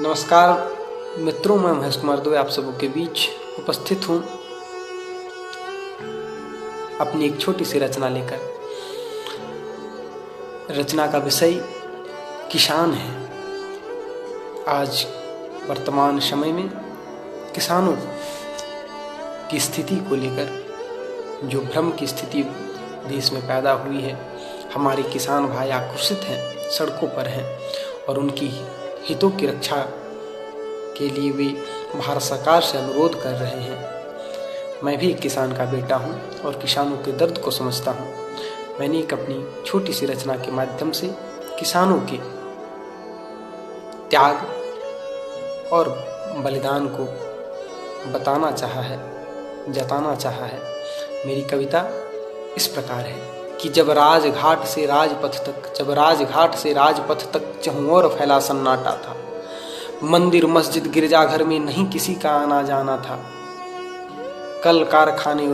नमस्कार मित्रों, मैं महेश कुमार दुबे आप सबों के बीच उपस्थित हूँ अपनी एक छोटी सी रचना लेकर। रचना का विषय किसान है। आज वर्तमान समय में किसानों की स्थिति को लेकर जो भ्रम की स्थिति देश में पैदा हुई है, हमारे किसान भाई आक्रोशित हैं, सड़कों पर हैं और उनकी हितों की रक्षा के लिए वे भारत सरकार से अनुरोध कर रहे हैं। मैं भी एक किसान का बेटा हूं और किसानों के दर्द को समझता हूं। मैंने एक अपनी छोटी सी रचना के माध्यम से किसानों के त्याग और बलिदान को बताना चाहा है, जताना चाहा है। मेरी कविता इस प्रकार है कि जब राजघाट से राजपथ तक चहुं ओर फैला सन्नाटा था, मंदिर मस्जिद गिरजाघर में नहीं किसी का आना जाना था। कल कारखाने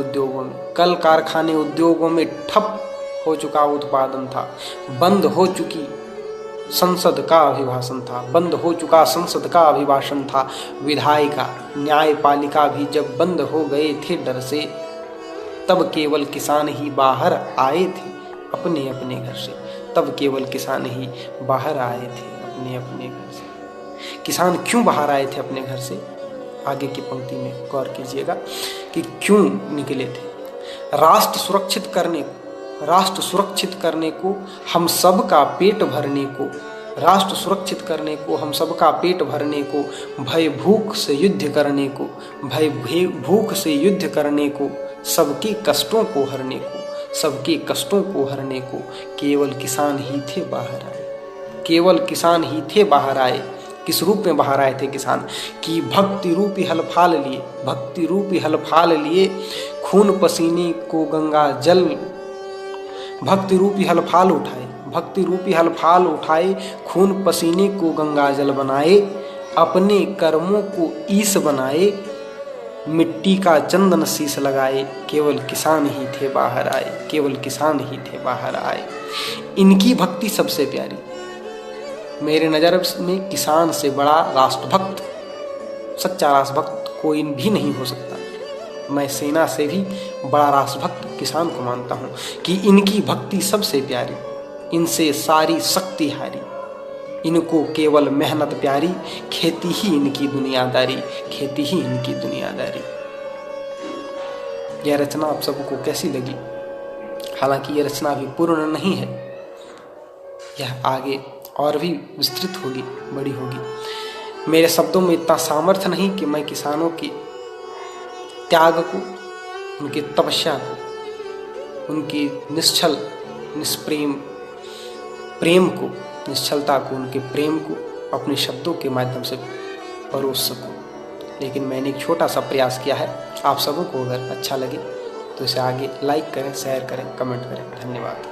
उद्योगों में ठप हो चुका उत्पादन था, बंद हो चुका संसद का अभिभाषण था। विधायिका न्यायपालिका भी जब बंद हो गए थे डर से, तब केवल किसान ही बाहर आए थे अपने अपने घर से। किसान क्यों बाहर आए थे अपने घर से? आगे की पंक्ति में गौर कीजिएगा कि क्यों निकले थे। राष्ट्र सुरक्षित करने को हम सब का पेट भरने को, भय भूख से युद्ध करने को, सबके कष्टों को हरने को केवल किसान ही थे बाहर आए। किस रूप में बाहर आए थे किसान? कि भक्ति रूपी हल लिए खून पसीने को गंगा जल, भक्ति रूपी हल फाल उठाए खून पसीने को गंगा जल बनाए, अपने कर्मों को ईश बनाए, मिट्टी का चंदन शीश लगाए। केवल किसान ही थे बाहर आए। इनकी भक्ति सबसे प्यारी। मेरे नज़र में किसान से बड़ा राष्ट्रभक्त, सच्चा राष्ट्रभक्त कोई भी नहीं हो सकता। मैं सेना से भी बड़ा राष्ट्रभक्त किसान को मानता हूँ कि इनकी भक्ति सबसे प्यारी, इनसे सारी शक्ति हारी। इनको केवल मेहनत प्यारी, खेती ही इनकी दुनियादारी। यह रचना आप सबको कैसी लगी? हालांकि यह रचना अभी पूर्ण नहीं है, यह आगे और भी विस्तृत होगी, बड़ी होगी। मेरे शब्दों में इतना सामर्थ्य नहीं कि मैं किसानों के त्याग को, उनकी तपस्या को, उनकी निश्चलता को, उनके प्रेम को अपने शब्दों के माध्यम से परोस सकूं। लेकिन मैंने एक छोटा सा प्रयास किया है। आप सबों को अगर अच्छा लगे तो इसे आगे लाइक करें, शेयर करें, कमेंट करें। धन्यवाद।